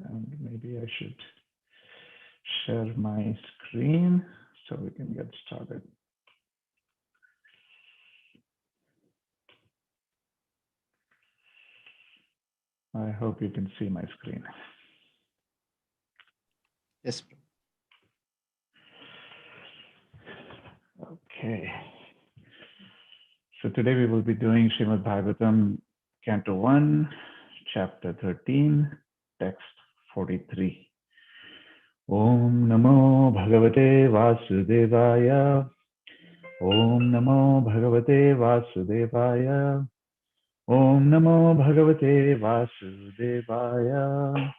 And maybe I should share my screen so we can get started. I hope you can see my screen. Yes. Okay. So today we will be doing Srimad Bhagavatam, Canto 1, Chapter 13, Text 43. Om Namo Bhagavate Vasudevaya. Om Namo Bhagavate Vasudevaya. Om Namo Bhagavate Vasudevaya.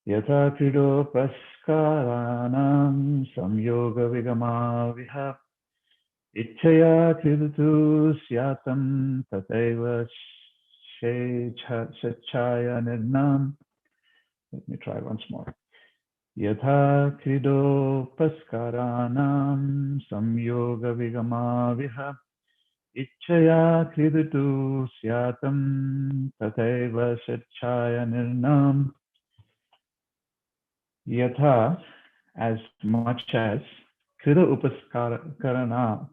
Yatha kridopaskaranam samyoga vigamaviha ichaya kridutu syatam tateva shechaya nirnam. Let me try once more. Yatha kridopaskaranam samyoga vigamaviha ichaya kridutu syatam tateva shechaya nirnam. Yatha, as much as krida upaskarana,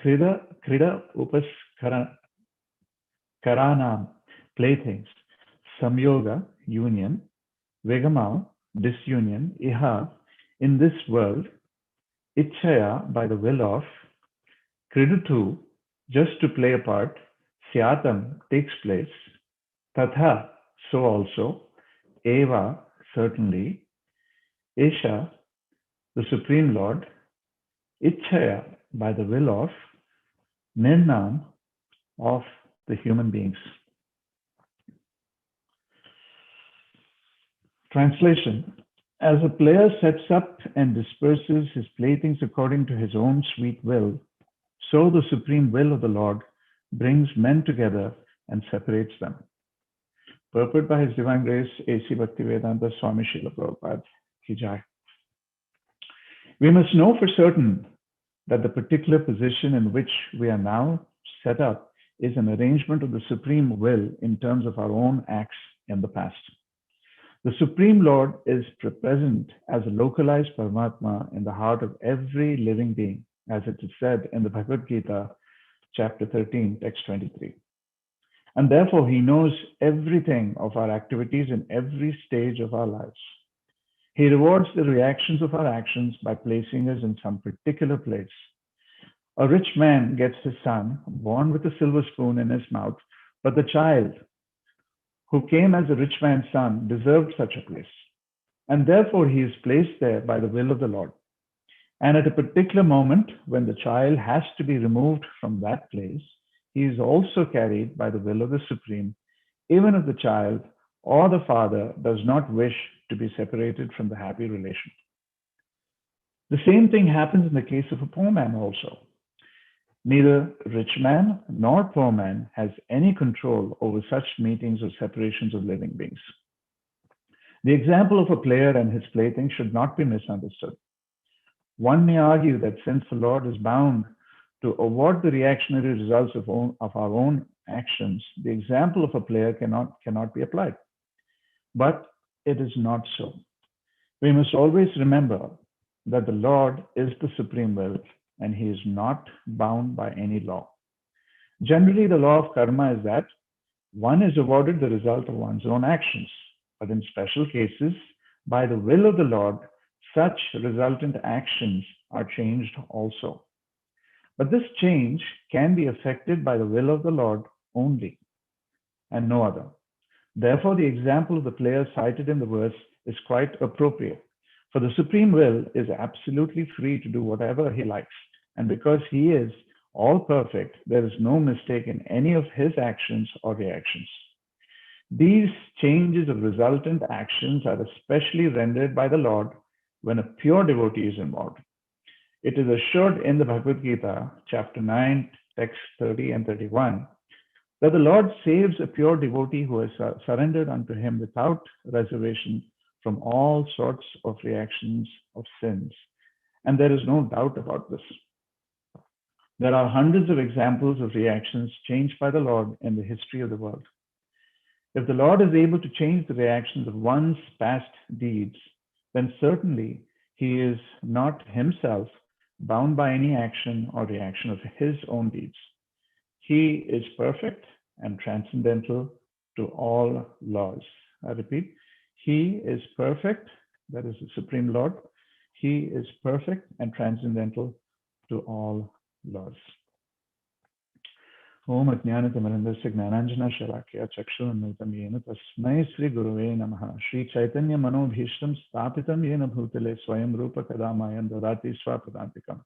krida upaskaranam, playthings, samyoga, union, vigama, disunion, iha, in this world, ichaya, by the will of, kridutu, just to play a part, syatam, takes place, tatha, so also, eva, certainly, Esha, the Supreme Lord, Ichaya, by the will of, Nirnam, of the human beings. Translation. As a player sets up and disperses his playthings according to his own sweet will, so the supreme will of the Lord brings men together and separates them. Purport by His Divine Grace, A.C. Bhaktivedanta Swami Srila Prabhupada Ki Jai. We must know for certain that the particular position in which we are now set up is an arrangement of the supreme will in terms of our own acts in the past. The Supreme Lord is present as a localized Paramatma in the heart of every living being, as it is said in the Bhagavad Gita, chapter 13, text 23. And therefore, he knows everything of our activities in every stage of our lives. He rewards the reactions of our actions by placing us in some particular place. A rich man gets his son, born with a silver spoon in his mouth, but the child who came as a rich man's son deserved such a place. And therefore, he is placed there by the will of the Lord. And at a particular moment, when the child has to be removed from that place, he is also carried by the will of the Supreme, even if the child or the father does not wish to be separated from the happy relation. The same thing happens in the case of a poor man also. Neither rich man nor poor man has any control over such meetings or separations of living beings. The example of a player and his plaything should not be misunderstood. One may argue that since the Lord is bound to award the reactionary results of our own actions, the example of a player cannot be applied. But it is not so. We must always remember that the Lord is the supreme will and he is not bound by any law. Generally, the law of karma is that one is awarded the result of one's own actions, but in special cases, by the will of the Lord, such resultant actions are changed also. But this change can be effected by the will of the Lord only, and no other. Therefore, the example of the player cited in the verse is quite appropriate. For the Supreme Will is absolutely free to do whatever he likes. And because he is all perfect, there is no mistake in any of his actions or reactions. These changes of resultant actions are especially rendered by the Lord when a pure devotee is involved. It is assured in the Bhagavad Gita, chapter 9, text 30 and 31, that the Lord saves a pure devotee who has surrendered unto him without reservation from all sorts of reactions of sins. And there is no doubt about this. There are hundreds of examples of reactions changed by the Lord in the history of the world. If the Lord is able to change the reactions of one's past deeds, then certainly he is not himself bound by any action or reaction of his own deeds. He is perfect and transcendental to all laws. I repeat, he is perfect, that is the Supreme Lord. He is perfect and transcendental to all laws. ओम अज्ञानतिमिरन्धस्य ज्ञानाञ्जनशलाकया चक्षुरुन्मिलितं येन तस्मै श्रीगुरवे नमः। श्रीचैतन्यमनोभीष्टं स्थापितं येन भूतले स्वयं रूप कदा मह्यं ददाति स्वपदान्तिकम्।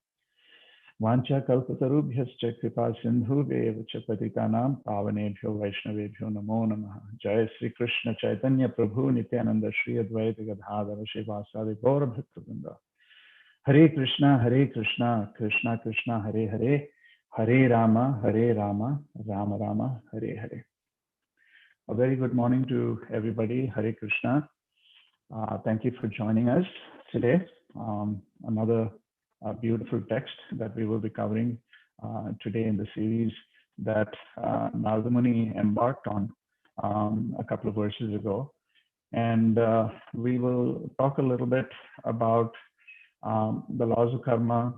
वाञ्छाकल्पतरुभ्यश्च कृपा सिन्धुभ्येव च पतितानां पावनेभ्यो वैष्णवेभ्यो नमो नमः। जय श्री कृष्ण चैतन्य प्रभु नित्यानंद श्री अद्वैत गदाधर श्रीवासादि गौरभक्तवृंद। हरे कृष्णा कृष्णा कृष्णा हरे हरे, हरे Ram Ram Ram Hare Hare. A very good morning to everybody. Hare Krishna. Thank you for joining us today. Another beautiful text that we will be covering today in the series that Narada Muni embarked on a couple of verses ago. And we will talk a little bit about the laws of karma,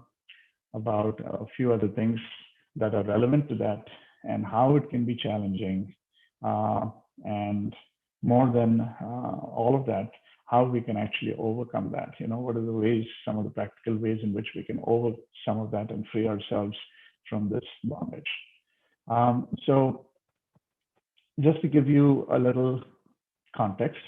about a few other things that are relevant to that and how it can be challenging. And more than all of that, how we can actually overcome that. You know, what are the ways, some of the practical ways in which we can overcome some of that and free ourselves from this bondage. So just to give you a little context,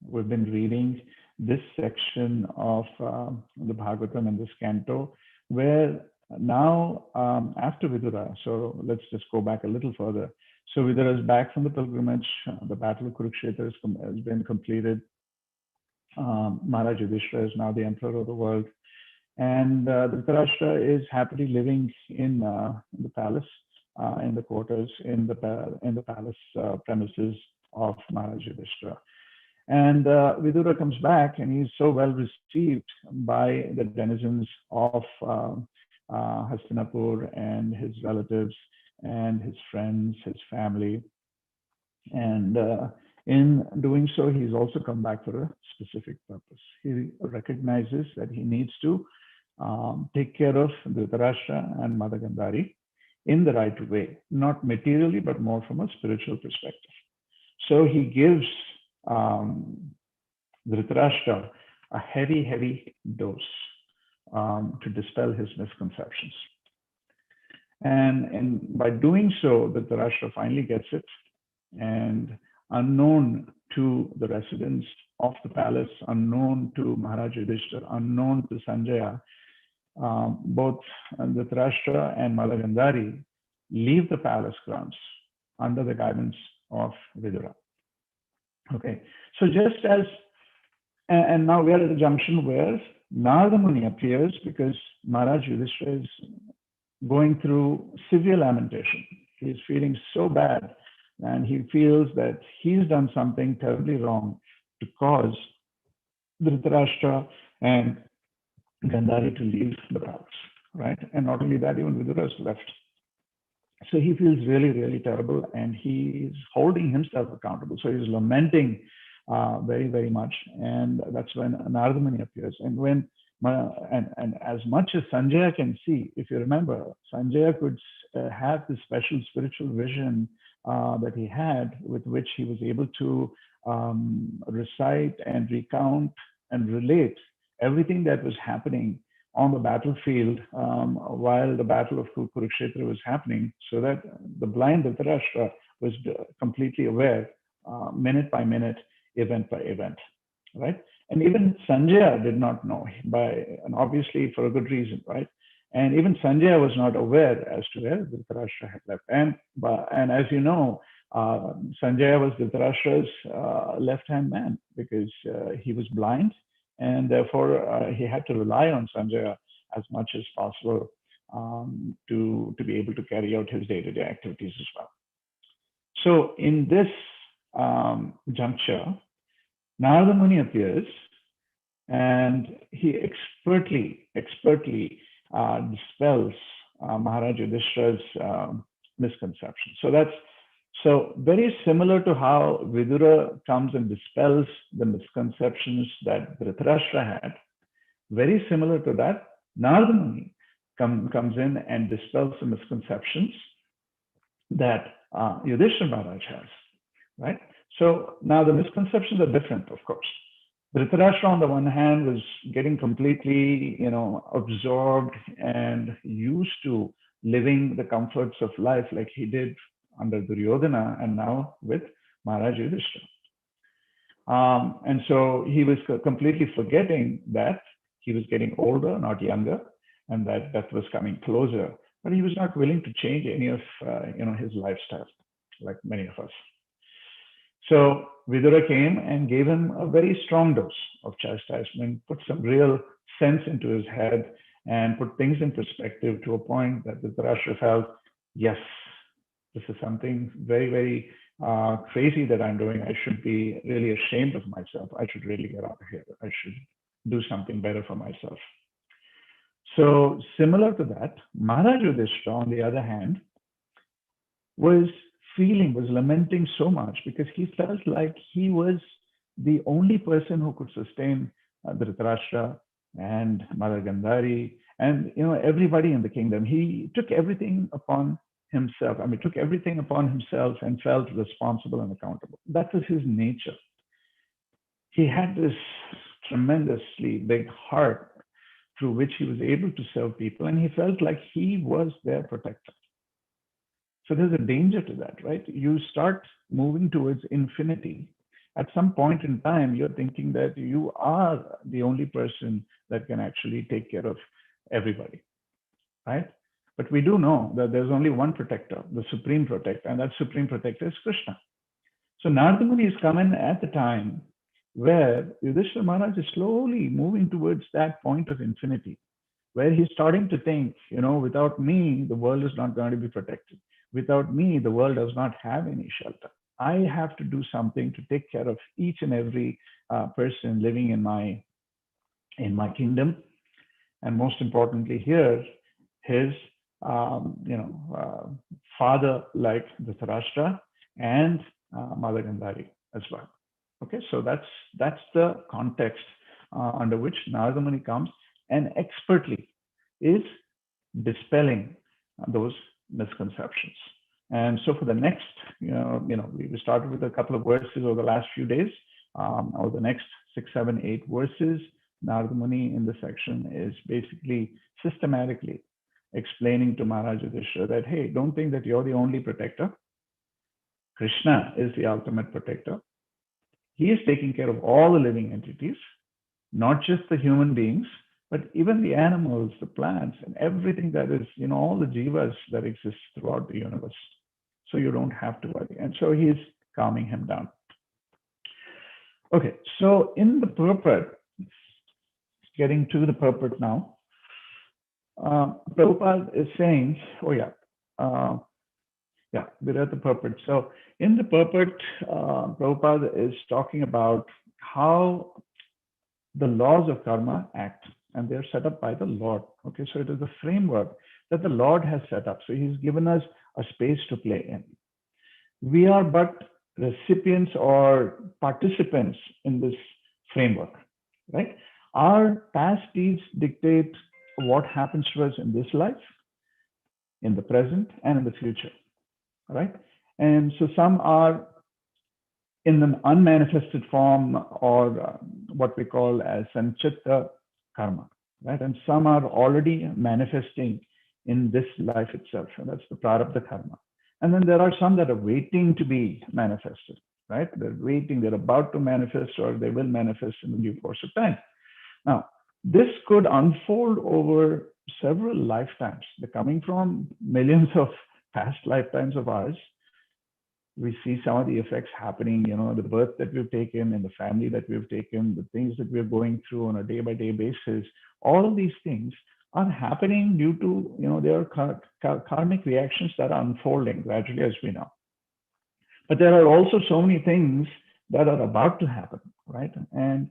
we've been reading this section of the Bhagavatam and this canto, where now after Vidura, so let's just go back a little further. So Vidura is back from the pilgrimage, the battle of Kurukshetra has been completed. Maharaj Yudhishthira is now the emperor of the world. And Dhritarashtra is happily living in the palace, in the quarters, in the palace premises of Maharaj Yudhishthira. And Vidura comes back and he's so well received by the denizens of Hastinapur and his relatives and his friends, his family. And in doing so, he's also come back for a specific purpose. He recognizes that he needs to take care of Dhritarashtra and Mother Gandhari in the right way, not materially, but more from a spiritual perspective. So he gives Dhritarashtra a heavy dose to dispel his misconceptions. And by doing so, Dhritarashtra finally gets it. And unknown to the residents of the palace, unknown to Maharaj Yudhishthira, unknown to Sanjaya, both Dhritarashtra and Mother Gandhari leave the palace grounds under the guidance of Vidura. Okay, so just as, and now we are at a junction where Narada Muni appears because Maharaj Yudhishthira is going through severe lamentation. He is feeling so bad and he feels that he's done something terribly wrong to cause Dhritarashtra and Gandhari to leave the palace, right? And not only that, even Vidura is left. So he feels really terrible and he's holding himself accountable. So he's lamenting very much. And that's when Narada Muni appears. And when and as much as Sanjaya can see, if you remember, Sanjaya could have this special spiritual vision that he had, with which he was able to recite and recount and relate everything that was happening on the battlefield while the battle of Kurukshetra was happening, so that the blind Dhritarashtra was completely aware, minute by minute, event by event, right? And even Sanjaya did not know, and obviously for a good reason, right? And even Sanjaya was not aware as to where Dhritarashtra had left. And as you know, Sanjaya was Dhritarashtra's left-hand man because he was blind, and therefore he had to rely on Sanjaya as much as possible to be able to carry out his day-to-day activities as well. So in this juncture, Narada Muni appears and he expertly dispels Maharaj Yudhishthira's misconception. So very similar to how Vidura comes and dispels the misconceptions that Dhritarashtra had, very similar to that, Narada Muni comes in and dispels the misconceptions that Yudhishthira Maharaj has, right? So now the misconceptions are different, of course. Dhritarashtra, on the one hand, was getting completely, absorbed and used to living the comforts of life like he did under Duryodhana and now with Maharaj Yudhishthira. And so he was completely forgetting that he was getting older, not younger, and that death was coming closer. But he was not willing to change any of his lifestyle, like many of us. So Vidura came and gave him a very strong dose of chastisement, put some real sense into his head, and put things in perspective to a point that Dhritarashtra felt, yes, this is something very, very crazy that I'm doing. I should be really ashamed of myself. I should really get out of here. I should do something better for myself. So similar to that, Maharaj Yudhishthira, on the other hand, was lamenting so much because he felt like he was the only person who could sustain Dhritarashtra and Mother Gandhari and everybody in the kingdom. He took everything upon himself. Took everything upon himself and felt responsible and accountable. That was his nature. He had this tremendously big heart through which he was able to serve people, and he felt like he was their protector. So there's a danger to that, right? You start moving towards infinity. At some point in time, you're thinking that you are the only person that can actually take care of everybody, right? But we do know that there's only one protector, the supreme protector, and that supreme protector is Krishna. So Narada Muni is coming at the time where Yudhishthira Maharaj is slowly moving towards that point of infinity, where he's starting to think, without me, the world is not going to be protected. Without me, the world does not have any shelter. I have to do something to take care of each and every person living in my kingdom. And most importantly here, his father like Dhritarashtra and Mother Gandhari as well. Okay, so that's the context under which Narada Muni comes and expertly is dispelling those misconceptions. And so for the next, we started with a couple of verses over the last few days, or the next 6, 7, 8 verses. Narada Muni in the section is basically systematically explaining to Maharaj Yudhishthira that, hey, don't think that you're the only protector. Krishna is the ultimate protector. He is taking care of all the living entities, not just the human beings, but even the animals, the plants, and everything that is, all the jivas that exist throughout the universe. So you don't have to worry. And so he's calming him down. Okay, so in the purport, getting to the purport now, Prabhupada is saying, we're at the purport. So in the purport, Prabhupada is talking about how the laws of karma act, and they're set up by the Lord. Okay, so it is a framework that the Lord has set up. So he's given us a space to play in. We are but recipients or participants in this framework, right? Our past deeds dictate what happens to us in this life, in the present, and in the future, right? And so some are in an unmanifested form, or what we call as sanchitta karma, right? And some are already manifesting in this life itself, and that's the prarabdha karma. And then there are some that are waiting to be manifested, right? They're waiting, they're about to manifest, or they will manifest in the due course of time. Now, this could unfold over several lifetimes. They're coming from millions of past lifetimes of ours. We see some of the effects happening, the birth that we've taken and the family that we've taken, the things that we're going through on a day-by-day basis. All of these things are happening due to, there are karmic reactions that are unfolding gradually, as we know. But there are also so many things that are about to happen, right? And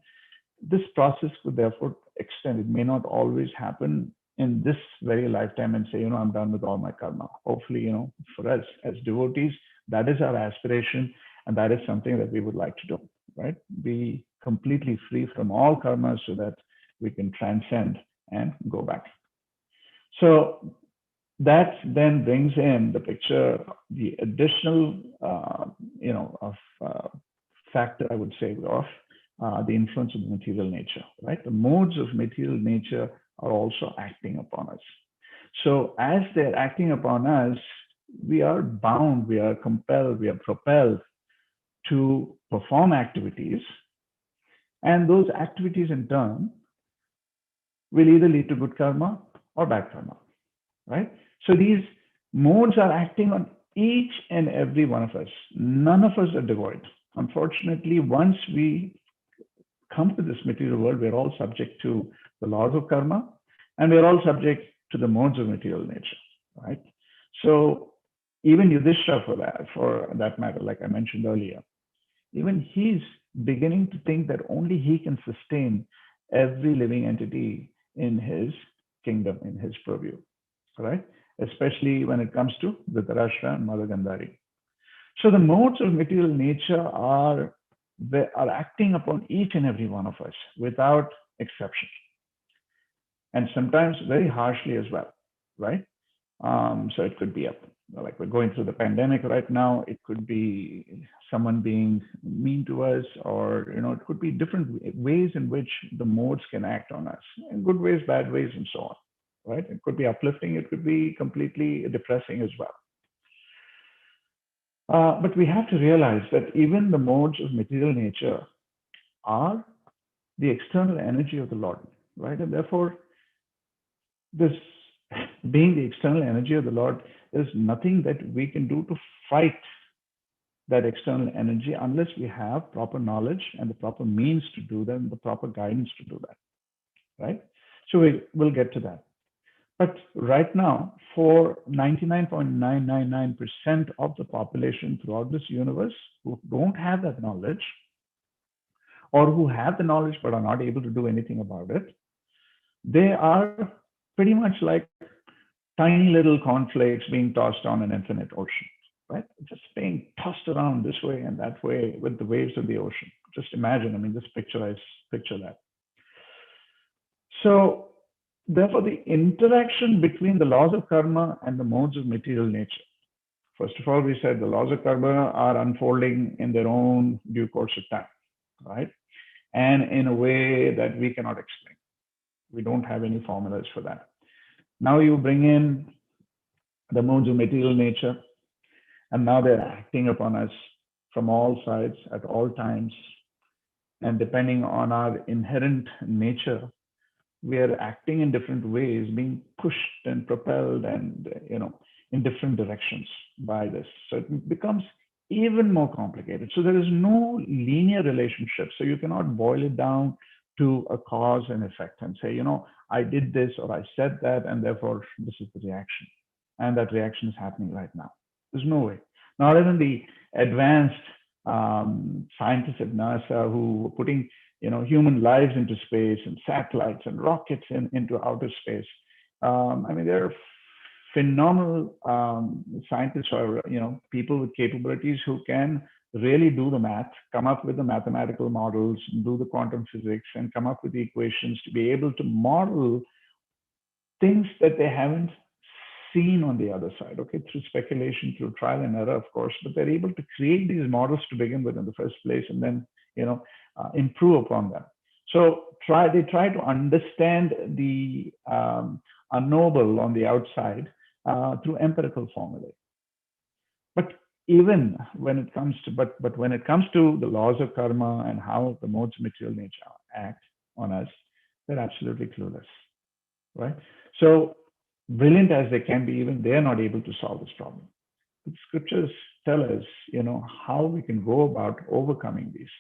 this process could therefore extend. It may not always happen in this very lifetime and say, I'm done with all my karma. Hopefully, for us as devotees, That is our aspiration, and that is something that we would like to do, right? Be completely free from all karma so that we can transcend and go back. So that then brings in the picture, the additional, of factor, I would say, of the influence of the material nature, right? The modes of material nature are also acting upon us. So as they're acting upon us, we are bound, we are compelled, we are propelled to perform activities. And those activities in turn will either lead to good karma or bad karma, right? So these modes are acting on each and every one of us. None of us are devoid. Unfortunately, once we come to this material world, we're all subject to the laws of karma, and we're all subject to the modes of material nature, right? So even Yudhishthira, for that matter, like I mentioned earlier, even he's beginning to think that only he can sustain every living entity in his kingdom, in his purview, right? Especially when it comes to Dhritarashtra and Mother Gandhari. So the modes of material nature are acting upon each and every one of us without exception, and sometimes very harshly as well, right? So it could be like we're going through the pandemic right now. It could be someone being mean to us, or it could be different ways in which the modes can act on us, in good ways, bad ways, and so on. Right? It could be uplifting. It could be completely depressing as well. But we have to realize that even the modes of material nature are the external energy of the Lord, right? And therefore, this being the external energy of the Lord, there's nothing that we can do to fight that external energy unless we have proper knowledge and the proper means to do that, and the proper guidance to do that, right? So we'll get to that. But right now, for 99.999% of the population throughout this universe who don't have that knowledge, or who have the knowledge but are not able to do anything about it, they are pretty much like tiny little cornflakes being tossed on an infinite ocean, right? Just being tossed around this way and that way with the waves of the ocean. Just imagine, just picture that. So therefore, the interaction between the laws of karma and the modes of material nature. First of all, we said the laws of karma are unfolding in their own due course of time, right? And in a way that we cannot explain. We don't have any formulas for that. Now you bring in the modes of material nature, and now they're acting upon us from all sides at all times. And depending on our inherent nature, we are acting in different ways, being pushed and propelled and, in different directions by this. So it becomes even more complicated. So there is no linear relationship. So you cannot boil it down to a cause and effect and say, I did this or I said that, and therefore this is the reaction. And that reaction is happening right now. There's no way. Not even the advanced scientists at NASA who are putting human lives into space and satellites and rockets into outer space. They're phenomenal scientists, or people with capabilities who can really do the math, come up with the mathematical models, do the quantum physics, and come up with the equations to be able to model things that they haven't seen on the other side, okay, through speculation, through trial and error, of course, but they're able to create these models to begin with in the first place, and then improve upon them. So they try to understand the unknowable on the outside through empirical formulae. But even when it comes to the laws of karma and how the modes of material nature act on us, they're absolutely clueless, right? So brilliant as they can be, even they're not able to solve this problem. The scriptures tell us, how we can go about overcoming these.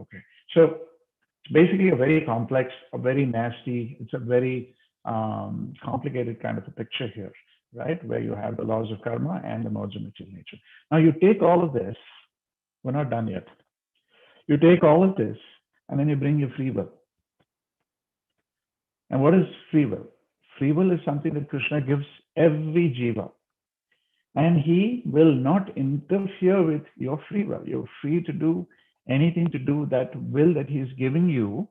Okay, so it's basically a very complex, a very nasty, it's a very complicated kind of a picture here, right? Where you have the laws of karma and the modes of material nature. Now you take all of this, we're not done yet. You take all of this and then you bring your free will. And what is free will? Free will is something that Krishna gives every jiva. and he will not interfere with your free will. You're free to do anything to do that will that he's giving you,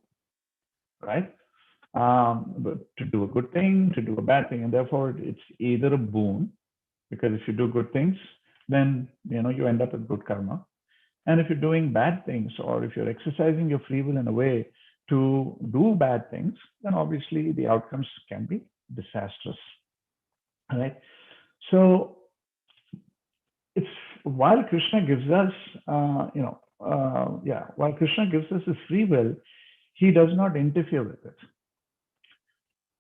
right? But to do a good thing, to do a bad thing, and therefore it's either a boon, because if you do good things, then you end up with good karma. And if you're doing bad things, or if you're exercising your free will in a way to do bad things, then obviously the outcomes can be disastrous. Right? So it's while Krishna gives us, while Krishna gives us his free will, he does not interfere with it,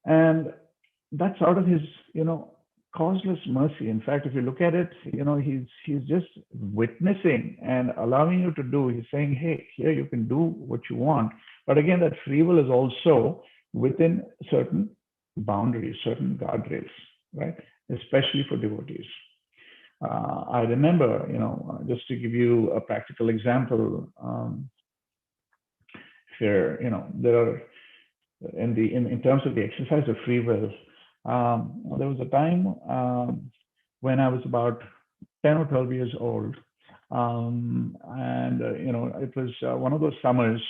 and that's out of his, causeless mercy. In fact, if you look at it, he's just witnessing and allowing you to do. He's saying, "Hey, here you can do what you want," but again, that free will is also within certain boundaries, certain guardrails, right? Especially for devotees. I remember, just to give you a practical example, here, there are in terms of the exercise of free will, there was a time when I was about 10 or 12 years old. And it was one of those summers.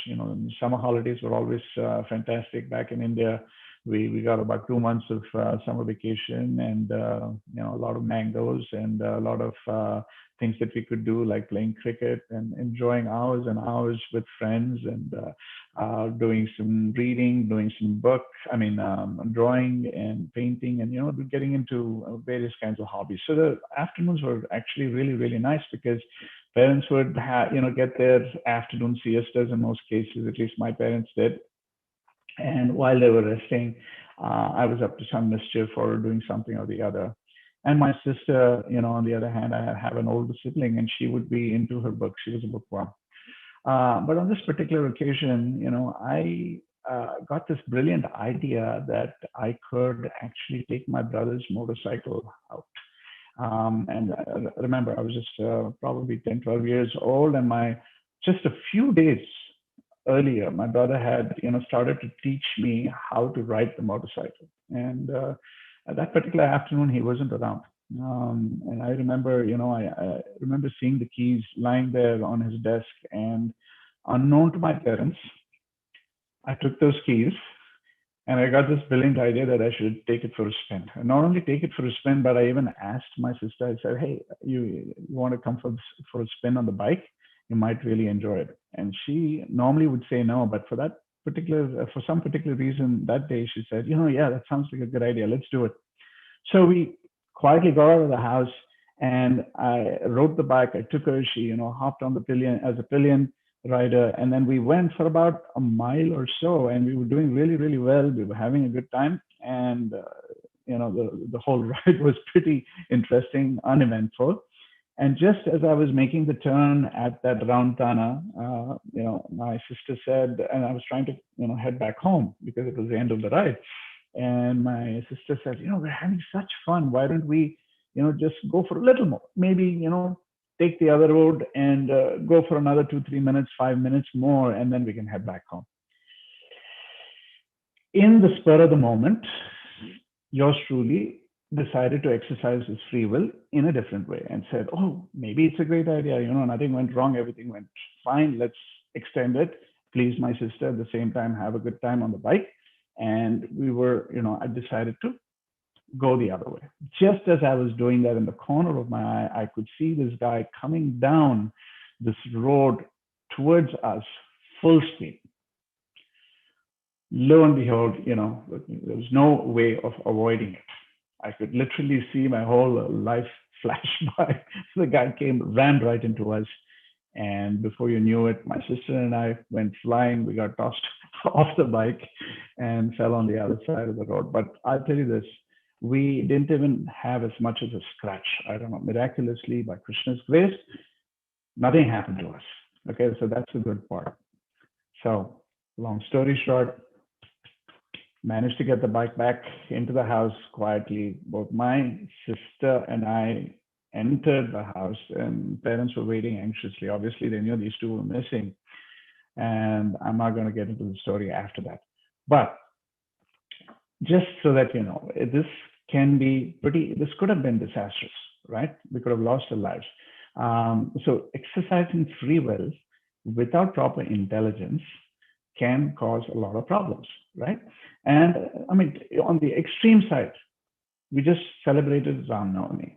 Summer holidays were always fantastic back in India. We got about 2 months of summer vacation, and a lot of mangoes, and a lot of things that we could do, like playing cricket and enjoying hours and hours with friends, and doing some reading, doing some books. I mean, drawing and painting, and getting into various kinds of hobbies. So the afternoons were actually really, really nice, because parents would get their afternoon siestas in most cases. At least my parents did. And while they were resting, I was up to some mischief or doing something or the other. And my sister, on the other hand, I have an older sibling, and she would be into her books. She was a bookworm. But on this particular occasion, I got this brilliant idea that I could actually take my brother's motorcycle out. And remember, I was just probably 10, 12 years old, and just a few days earlier, my brother had, started to teach me how to ride the motorcycle. And that particular afternoon, he wasn't around. And I remember, I remember seeing the keys lying there on his desk, and unknown to my parents, I took those keys, and I got this brilliant idea that I should take it for a spin. And not only take it for a spin, but I even asked my sister. I said, "Hey, you want to come for a spin on the bike? You might really enjoy it." And she normally would say no, but for some particular reason that day, she said, "Yeah, that sounds like a good idea. Let's do it." So we quietly got out of the house, and I rode the bike. I took her. She, hopped on the pillion as a pillion rider, and then we went for about a mile or so, and we were doing really, really well. We were having a good time, and the whole ride was pretty interesting, uneventful. And just as I was making the turn at that round tana, my sister said, and I was trying to, head back home because it was the end of the ride. And my sister said, "We're having such fun. Why don't we, just go for a little more? Maybe, take the other road and go for another 2, 3 minutes, 5 minutes more, and then we can head back home." In the spur of the moment, yours truly decided to exercise his free will in a different way and said, "Oh, maybe it's a great idea. Nothing went wrong. Everything went fine. Let's extend it. Please my sister at the same time have a good time on the bike." And I decided to go the other way. Just as I was doing that, in the corner of my eye, I could see this guy coming down this road towards us, full speed. Lo and behold, there was no way of avoiding it. I could literally see my whole life flash by. The guy ran right into us. And before you knew it, my sister and I went flying. We got tossed off the bike and fell on the other side of the road. But I'll tell you this, we didn't even have as much as a scratch. I don't know, miraculously, by Krishna's grace, nothing happened to us. Okay, so that's the good part. So, long story short, managed to get the bike back into the house quietly. Both my sister and I entered the house, and parents were waiting anxiously. Obviously, they knew these two were missing. And I'm not going to get into the story after that. But just so that you know, this could have been disastrous. right? We could have lost our lives. So exercising free will without proper intelligence can cause a lot of problems, right? And I mean, on the extreme side, we just celebrated Ram Navami.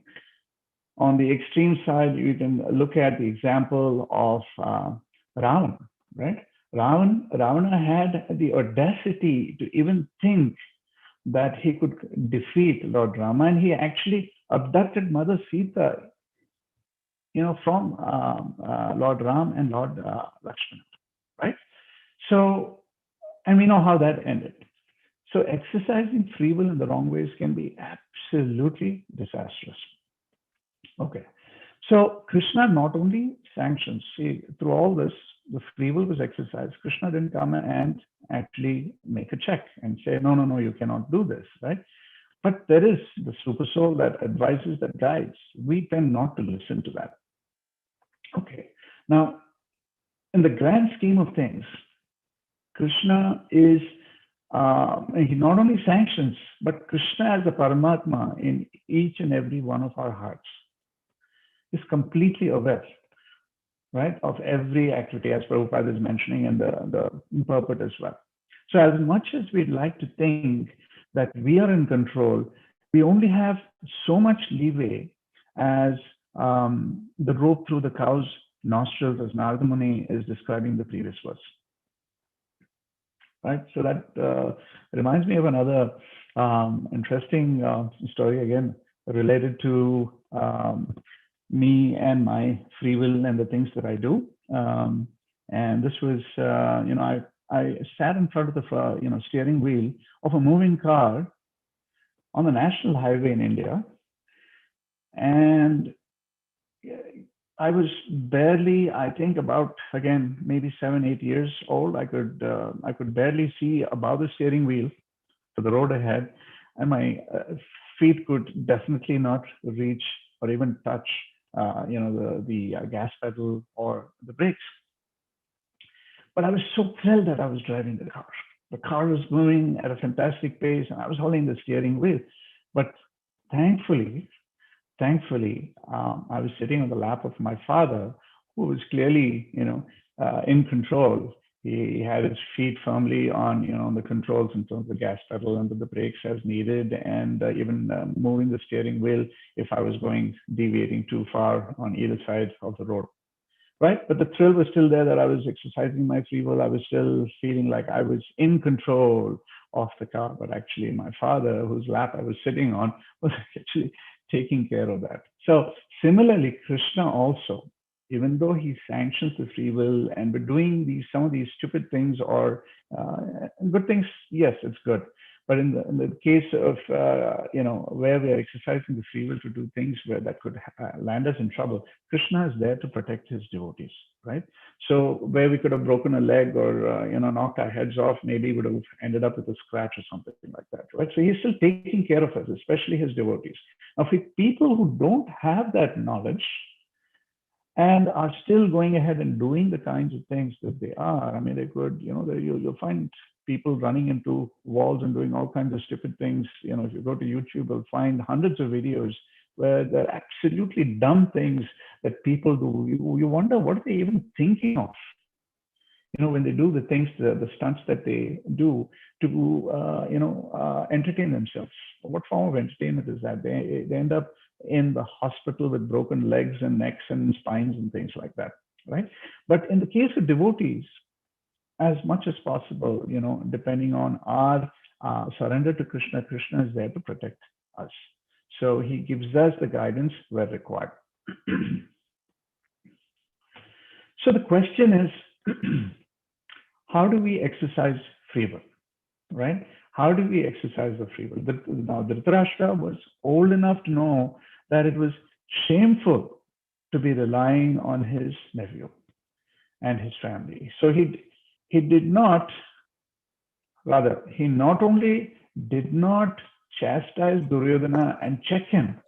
On the extreme side, you can look at the example of Ravana, right? Ravana had the audacity to even think that he could defeat Lord Rama, and he actually abducted Mother Sita, from Lord Ram and Lord Lakshmana, right? So, and we know how that ended. So, exercising free will in the wrong ways can be absolutely disastrous. Okay. So Krishna not only sanctions, see, through all this, the free will was exercised. Krishna didn't come and actually make a check and say, no, no, no, you cannot do this, right? But there is the super soul that advises, that guides. We tend not to listen to that. Okay. Now, in the grand scheme of things, Krishna is, he not only sanctions, but Krishna as a Paramatma in each and every one of our hearts is completely aware, right, of every activity, as Prabhupada is mentioning in the purport as well. So as much as we'd like to think that we are in control, we only have so much leeway as the rope through the cow's nostrils, as Narada Muni is describing the previous verse. Right? So that reminds me of another interesting story, again, related to me and my free will and the things that I do. And this was, I sat in front of the, steering wheel of a moving car on the national highway in India. And I was barely, I think about, again, maybe 7-8 years old. I could barely see above the steering wheel to the road ahead. And my feet could definitely not reach or even touch the gas pedal or the brakes. But I was so thrilled that I was driving the car. The car was moving at a fantastic pace, and I was holding the steering wheel. But thankfully, I was sitting on the lap of my father, who was clearly, in control. He had his feet firmly on the controls in terms of the gas pedal and the brakes as needed, and even moving the steering wheel if I was deviating too far on either side of the road. Right? But the thrill was still there that I was exercising my free will. I was still feeling like I was in control of the car, but actually my father, whose lap I was sitting on, was actually taking care of that. So similarly, Krishna also, even though he sanctions the free will and we're doing some of these stupid things or good things, yes, it's good. But in the case of where we are exercising the free will to do things where that could land us in trouble, Krishna is there to protect his devotees, right? So where we could have broken a leg or knocked our heads off, maybe would have ended up with a scratch or something like that, right? So he's still taking care of us, especially his devotees. Now, for people who don't have that knowledge and are still going ahead and doing the kinds of things that they are, I mean, they could, you'll find people running into walls and doing all kinds of stupid things. If you go to YouTube, you'll find hundreds of videos where they're absolutely dumb things that people do. You wonder, what are they even thinking of? When they do the things, the stunts that they do to, entertain themselves. What form of entertainment is that? They end up in the hospital with broken legs and necks and spines and things like that, right? But in the case of devotees, as much as possible, depending on our surrender to Krishna, Krishna is there to protect us. So he gives us the guidance where required. So the question is, how do we exercise free will, right? How do we exercise the free will? Now, Dhritarashtra was old enough to know that it was shameful to be relying on his nephew and his family. So he not only did not chastise Duryodhana and check him,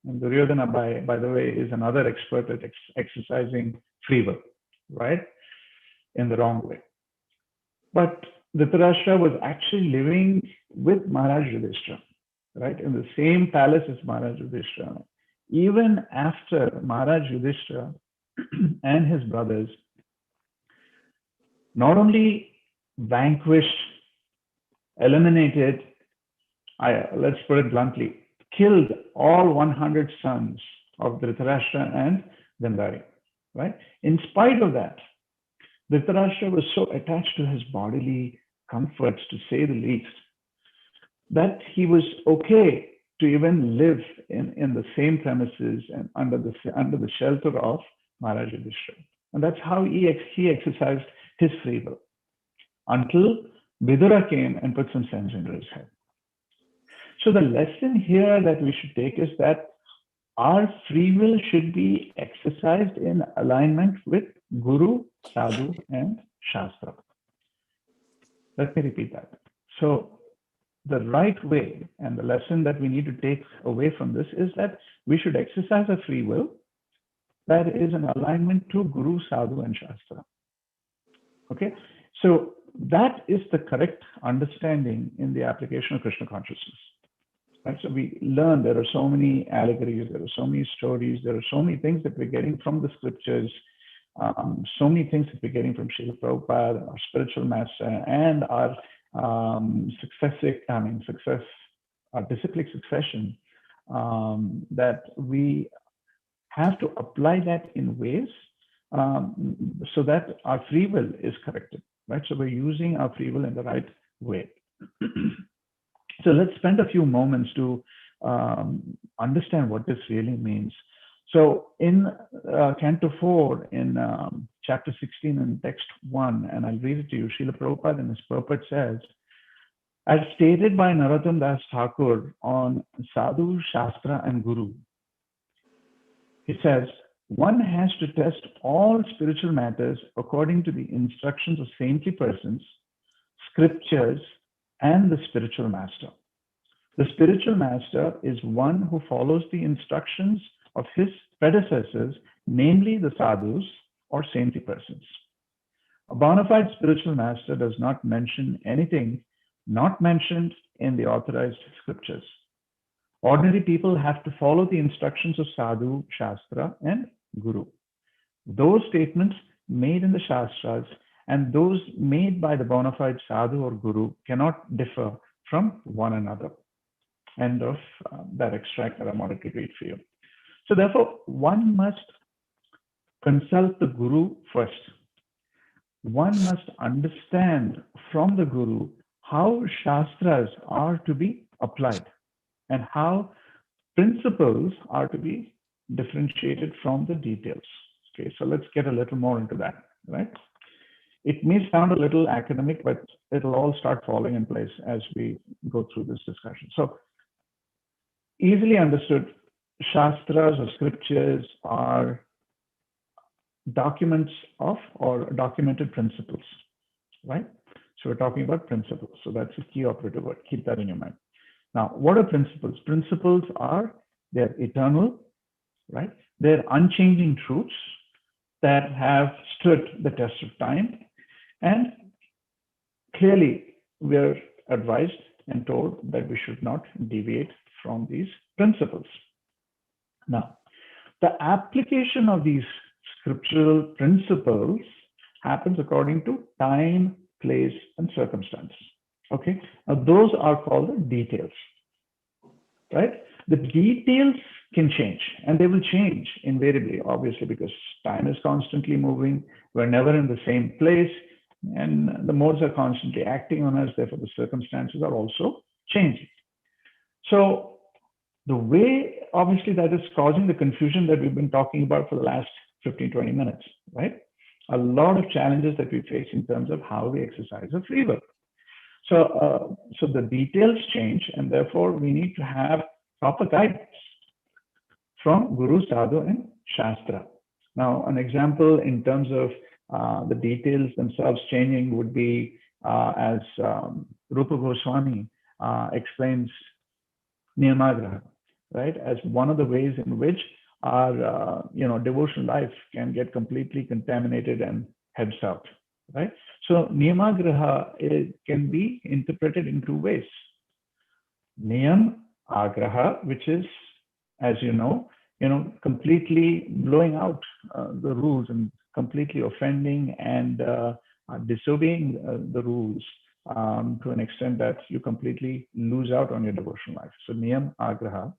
and Duryodhana, by the way, is another expert at exercising free will, right, in the wrong way. But Dhritarashtra was actually living with Maharaj Yudhishthira, right, in the same palace as Maharaj Yudhishthira. even after Maharaj Yudhishthira and his brothers not only vanquished, eliminated, let's put it bluntly, killed all 100 sons of Dhritarashtra and Gandhari, right? In spite of that, Dhritarashtra was so attached to his bodily comforts, to say the least, that he was okay to even live in the same premises and under the shelter of Maharaj Yudhishthira. And that's how he exercised his free will until Vidura came and put some sense into his head. So the lesson here that we should take is that our free will should be exercised in alignment with Guru, Sadhu, and Shastra. Let me repeat that. So the right way and the lesson that we need to take away from this is that we should exercise a free will that is in alignment to Guru, Sadhu, and Shastra. Okay, so that is the correct understanding in the application of Krishna consciousness. Right? So we learn there are so many allegories, there are so many stories, there are so many things that we're getting from the scriptures, so many things that we're getting from Srila Prabhupada, our spiritual master, and our our disciplic succession, that we have to apply that in ways so that our free will is corrected, right? So we're using our free will in the right way. So let's spend a few moments to understand what this really means. So in Canto 4, in chapter 16 and text 1, and I'll read it to you, Srila Prabhupada in his purport says, as stated by Narottam Das Thakur on Sadhu, Shastra, and Guru, he says, one has to test all spiritual matters according to the instructions of saintly persons, scriptures, and the spiritual master. The spiritual master is one who follows the instructions of his predecessors, namely the sadhus or saintly persons. A bona fide spiritual master does not mention anything not mentioned in the authorized scriptures. Ordinary people have to follow the instructions of Sadhu, Shastra, and Guru. Those statements made in the Shastras and those made by the bona fide Sadhu or Guru cannot differ from one another. End of that extract that I wanted to read for you. So therefore, one must consult the Guru first. One must understand from the Guru how Shastras are to be applied and how principles are to be differentiated from the details. Okay, so let's get a little more into that, right? It may sound a little academic, but it'll all start falling in place as we go through this discussion. So easily understood, Shastras or scriptures are documents of or documented principles, right? So we're talking about principles. So that's a key operative word. Keep that in your mind. Now, what are principles? Principles are, they're eternal, right? They're unchanging truths that have stood the test of time. And clearly, we're advised and told that we should not deviate from these principles. Now, the application of these scriptural principles happens according to time, place, and circumstance. Okay, now those are called the details, right? The details can change, and they will change invariably, obviously, because time is constantly moving. We're never in the same place, and the modes are constantly acting on us. Therefore, the circumstances are also changing. So the way, obviously, that is causing the confusion that we've been talking about for the last 15, 20 minutes, right? A lot of challenges that we face in terms of how we exercise a free will. So the details change, and therefore we need to have proper guidance from Guru, Sadhu, and Shastra. Now, an example in terms of the details themselves changing would be as Rupa Goswami explains Niyamagraha, right? As one of the ways in which our devotional life can get completely contaminated and head south, right? So Niyamagraha can be interpreted in two ways. Niyam Agraha, which is, as you know, completely blowing out the rules and completely offending and disobeying the rules to an extent that you completely lose out on your devotional life. So niyam agraha,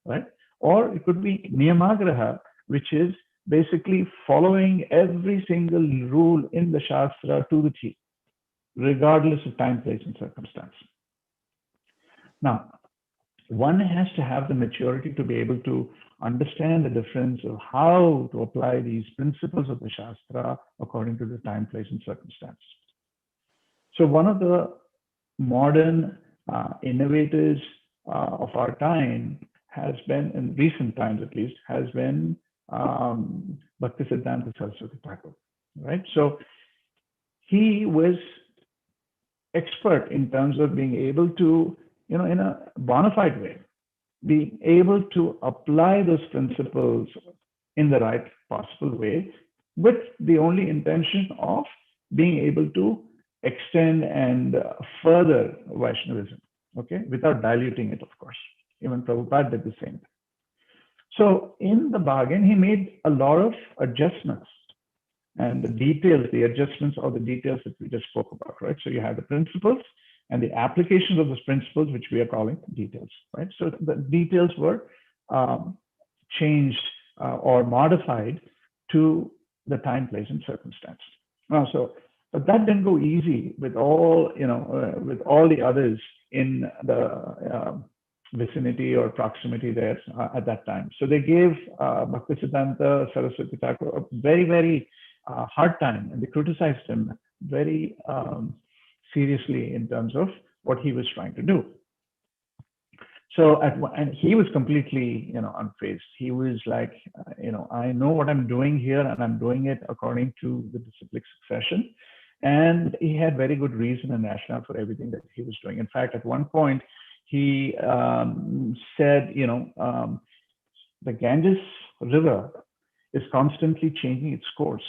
right? Or it could be niyamagraha, which is basically following every single rule in the Shastra to the T, regardless of time, place, and circumstance. Now, one has to have the maturity to be able to understand the difference of how to apply these principles of the Shastra according to the time, place, and circumstance. So one of the modern innovators of our time has been, in recent times at least, has been Bhaktisiddhanta Saraswati Thakur, right? So he was expert in terms of being able to, in a bona fide way, being able to apply those principles in the right possible way with the only intention of being able to extend and further Vaishnavism, okay, without diluting it, of course. Even Prabhupada did the same. So in the bargain, he made a lot of adjustments, and the details, the adjustments are the details that we just spoke about, right? So you have the principles and the applications of those principles, which we are calling details, right? So the details were changed or modified to the time, place, and circumstance. But that didn't go easy with all, with all the others in the vicinity or proximity there at that time. So they gave Bhaktisiddhanta Saraswati Thakur a very, very hard time, and they criticized him very seriously in terms of what he was trying to do. So and he was completely, unfazed. He was like, I know what I'm doing here, and I'm doing it according to the disciplic succession. And he had very good reason and rationale for everything that he was doing. In fact, at one point, he said, the Ganges River is constantly changing its course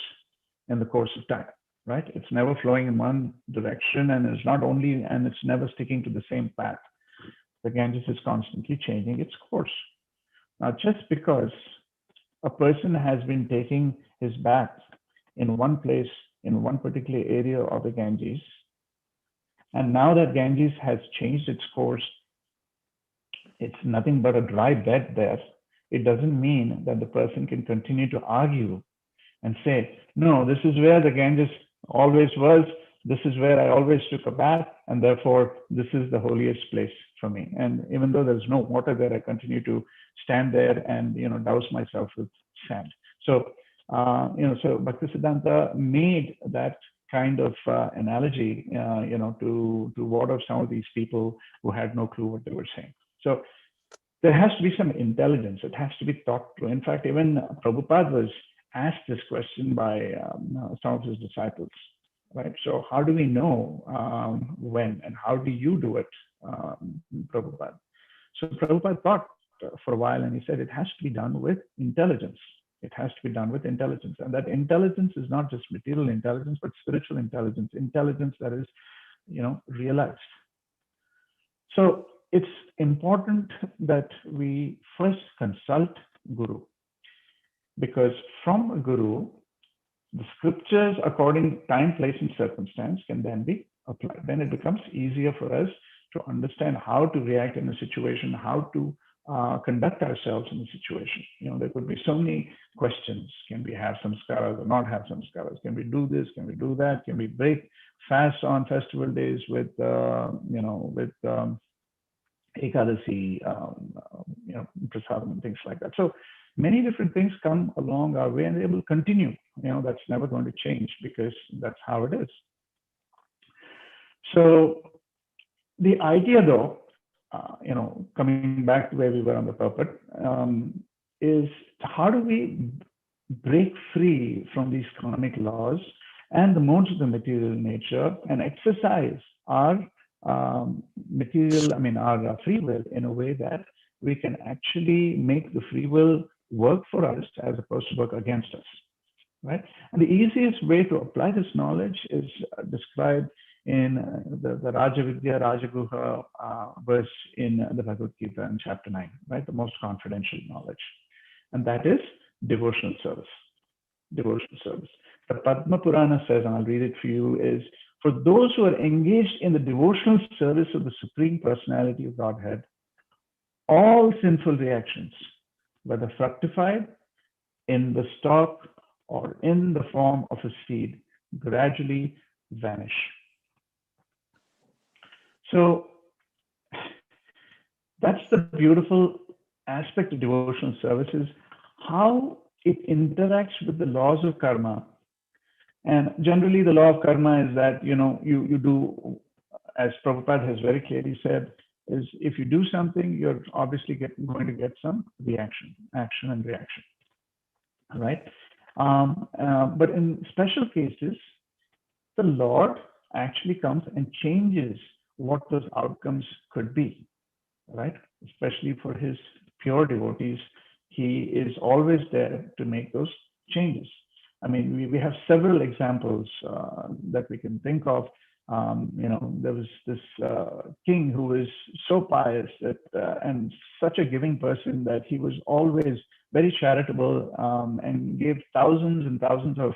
in the course of time, right? It's never flowing in one direction, and it's never sticking to the same path. The Ganges is constantly changing its course. Now, just because a person has been taking his bath in one place, in one particular area of the Ganges, and now that Ganges has changed its course, it's nothing but a dry bed there. It doesn't mean that the person can continue to argue and say, no, this is where the Ganges always was. This is where I always took a bath, and therefore this is the holiest place for me. And even though there's no water there, I continue to stand there and douse myself with sand. So so Bhaktisiddhanta made that kind of analogy, to ward off some of these people who had no clue what they were saying. So there has to be some intelligence. It has to be thought through. In fact, even Prabhupada was asked this question by some of his disciples, right? So how do we know when, and how do you do it, Prabhupada? So Prabhupada thought for a while, and he said it has to be done with intelligence. It has to be done with intelligence. And that intelligence is not just material intelligence, but spiritual intelligence, intelligence that is, realized. So it's important that we first consult Guru, because from a Guru, the scriptures according to time, place, and circumstance can then be applied. Then it becomes easier for us to understand how to react in a situation, how to conduct ourselves in a situation. There could be so many questions. Can we have samskaras or not have samskaras? Can we do this? Can we do that? Can we break fast on festival days with Ekadasi, prasadam and things like that. So many different things come along our way, and they will continue. That's never going to change, because that's how it is. So the idea, though, coming back to where we were on the pulpit, is how do we break free from these karmic laws and the modes of the material nature and exercise our our free will in a way that we can actually make the free will work for us as opposed to work against us, right? And the easiest way to apply this knowledge is described in the Rajavidya Rajaguha verse in the Bhagavad Gita in chapter 9, right? The most confidential knowledge. and that is devotional service. Devotional service. The Padma Purana says, and I'll read it for you, is for those who are engaged in the devotional service of the Supreme Personality of Godhead, all sinful reactions, whether fructified in the stalk or in the form of a seed, gradually vanish. So that's the beautiful aspect of devotional services, how it interacts with the laws of karma. And generally, the law of karma is that, you do, as Prabhupada has very clearly said, is if you do something, you're obviously going to get some reaction, action and reaction, right? But in special cases, the Lord actually comes and changes what those outcomes could be, right? Especially for his pure devotees, he is always there to make those changes. I mean, we have several examples that we can think of. There was this king who was so pious and such a giving person that he was always very charitable and gave thousands and thousands of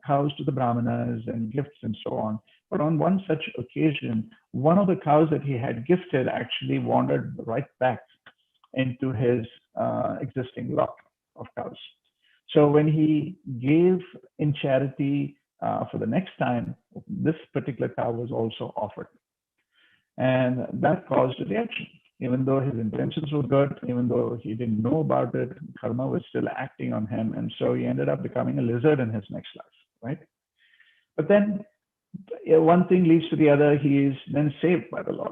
cows to the brahmanas and gifts and so on. But on one such occasion, one of the cows that he had gifted actually wandered right back into his existing lot of cows. So when he gave in charity for the next time, this particular cow was also offered. And that caused a reaction. Even though his intentions were good, even though he didn't know about it, karma was still acting on him. And so he ended up becoming a lizard in his next life, right? But then one thing leads to the other. He is then saved by the Lord.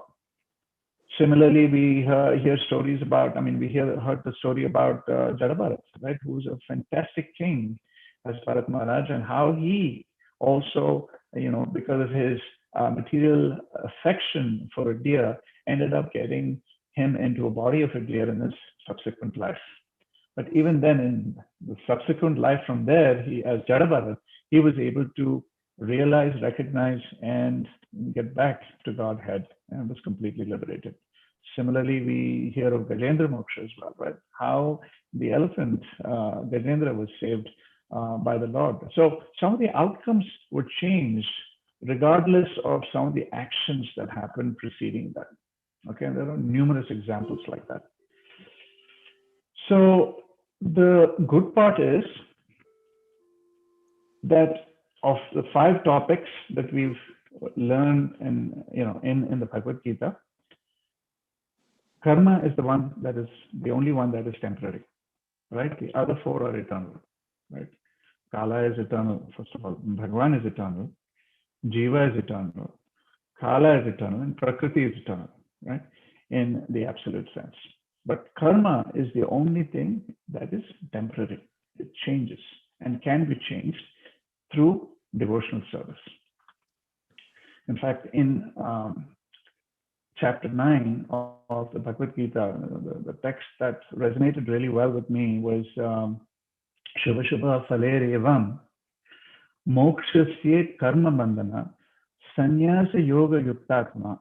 Similarly, we hear stories about, we heard the story about Jadabharat, right, who's a fantastic king as Bharat Maharaj, and how he also, because of his material affection for a deer, ended up getting him into a body of a deer in his subsequent life. But even then, in the subsequent life from there, he, as Jadabharat, he was able to realize, recognize, and get back to Godhead and was completely liberated. Similarly, we hear of Gajendra Moksha as well, right? How the elephant, Gajendra, was saved by the Lord. So some of the outcomes were changed regardless of some of the actions that happened preceding that. Okay, and there are numerous examples like that. So the good part is that of the 5 topics that we've learned in the Bhagavad Gita, karma is the only one that is temporary, right? The other 4 are eternal, right? Kala is eternal, first of all. Bhagavan is eternal. Jiva is eternal. Kala is eternal, and Prakriti is eternal, right? In the absolute sense. But karma is the only thing that is temporary. It changes and can be changed through devotional service. In fact, in chapter 9 of the Bhagavad Gita, the text that resonated really well with me was Shubha Shubha Phale Revam Mokshasye Karma Bandhana Sannyasa Yoga Yuktatma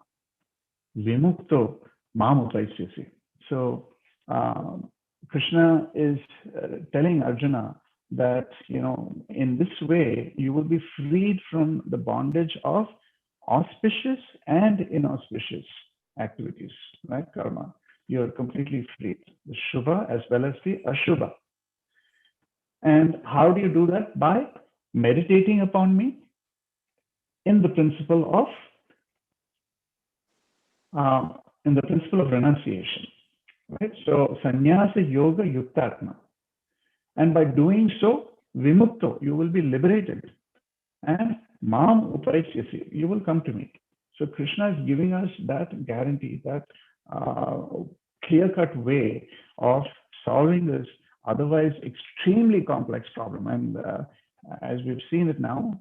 Vimukto Mam Upaisyasi. So Krishna is telling Arjuna that, in this way, you will be freed from the bondage of auspicious and inauspicious activities, right? Karma. You're completely free. The Shubha as well as the Ashubha. And how do you do that? By meditating upon me in the principle of renunciation, right? So sannyasa yoga yuktatma, and by doing so, vimukto, you will be liberated, and mam upaisyasi, you will come to me. So Krishna is giving us that guarantee, that clear-cut way of solving this otherwise extremely complex problem. And as we've seen it now,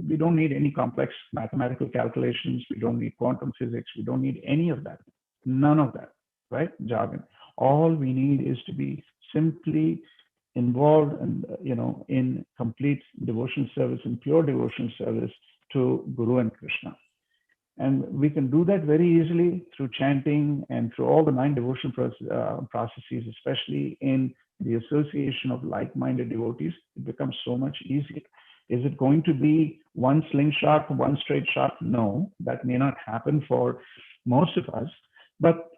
we don't need any complex mathematical calculations. We don't need quantum physics. We don't need any of that. None of that, right? Jargon. All we need is to be simply involved and in complete devotional service and pure devotional service to Guru and Krishna. And we can do that very easily through chanting and through all the 9 devotional processes, especially in the association of like-minded devotees, it becomes so much easier. Is it going to be one slingshot, one straight shot? No, that may not happen for most of us. But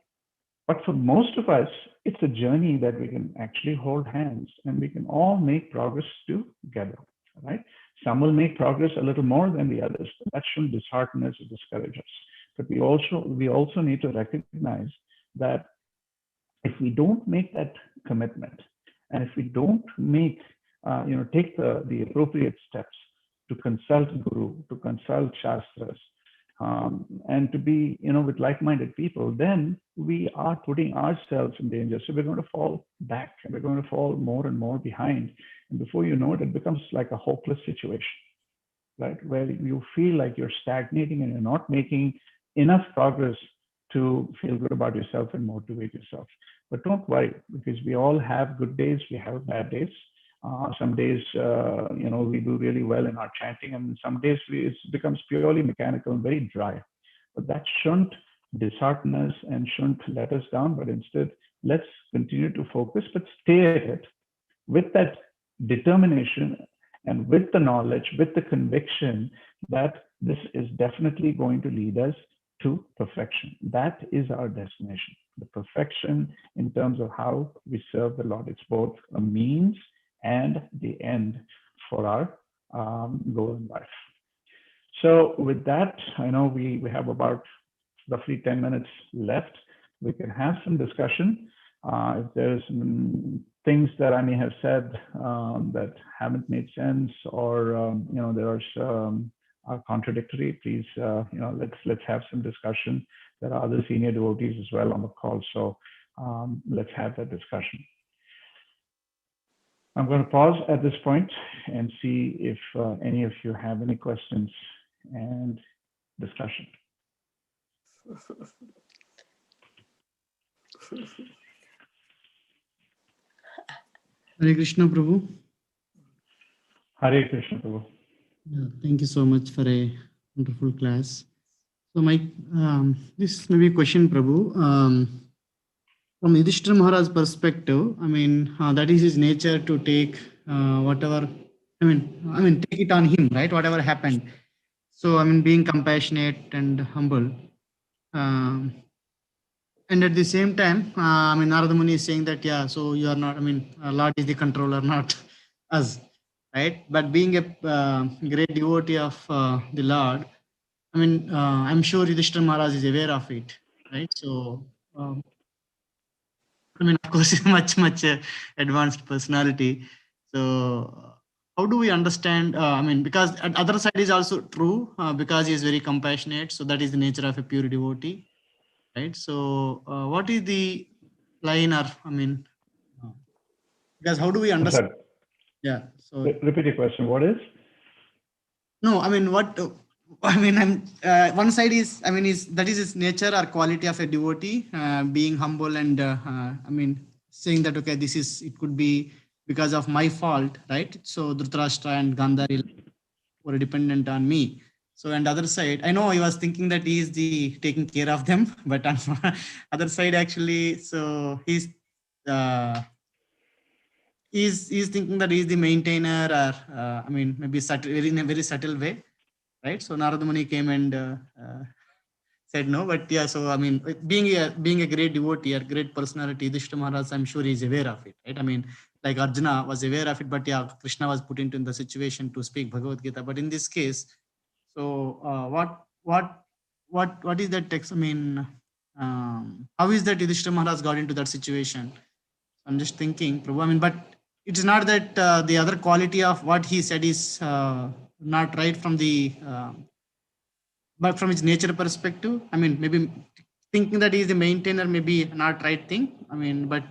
for most of us, it's a journey that we can actually hold hands and we can all make progress together, right? Some will make progress a little more than the others, but that shouldn't dishearten us or discourage us. But we also need to recognize that if we don't make that commitment, and if we don't take the appropriate steps to consult Guru, to consult Shastras, and to be, with like-minded people, then we are putting ourselves in danger. So we're going to fall back, and we're going to fall more and more behind. And before you know it, it becomes like a hopeless situation, right? Where you feel like you're stagnating and you're not making enough progress to feel good about yourself and motivate yourself. But don't worry, because we all have good days, we have bad days. Some days, we do really well in our chanting, and some days it becomes purely mechanical and very dry. But that shouldn't dishearten us and shouldn't let us down, but instead, let's continue to focus, but stay at it with that determination and with the knowledge, with the conviction that this is definitely going to lead us to perfection. That is our destination, the perfection in terms of how we serve the Lord. It's both a means and the end for our goal in life. So with that, I know we have about roughly 10 minutes left. We can have some discussion. If there's things that I may have said that haven't made sense, or there are contradictory, please let's have some discussion. There are other senior devotees as well on the call, so let's have that discussion. I'm going to pause at this point and see if any of you have any questions and discussion. Hare Krishna, Prabhu. Hare Krishna, Prabhu. Yeah, thank you so much for a wonderful class. So my this may be a question, Prabhu. From Yudhishthira Maharaj's perspective, that is his nature to take whatever, take it on him, right? Whatever happened. So, being compassionate and humble. And at the same time, Narada Muni is saying that, yeah, so you are not, Lord is the controller, not us, right? But being a great devotee of the Lord, I'm sure Yudhishthira Maharaj is aware of it, right? So, of course, he's much advanced personality. So, how do we understand? Because at other side is also true because he is very compassionate. So that is the nature of a pure devotee, right? So, what is the line? Or because how do we understand? Yeah. So repeat your question. What is? No, what? One side is, is that is his nature or quality of a devotee, being humble and saying that, okay, it could be because of my fault, right? So Dhritarashtra and Gandhari were dependent on me. So, and other side, I know he was thinking that he is the taking care of them, but on other side, actually, so he's thinking that he's the maintainer, or maybe in a very subtle way, right? So Narada Muni came and said no, but yeah. So being a great devotee or great personality, Yudhishthira Maharaj, I'm sure he's aware of it, right? Like Arjuna was aware of it, but yeah, Krishna was put into the situation to speak Bhagavad Gita. But in this case, so what is that text? How is that Yudhishthira Maharaj got into that situation? I'm just thinking, Prabhu. But it is not that the other quality of what he said is not right from the, but from his nature perspective. Maybe thinking that he is the maintainer may be not right thing. But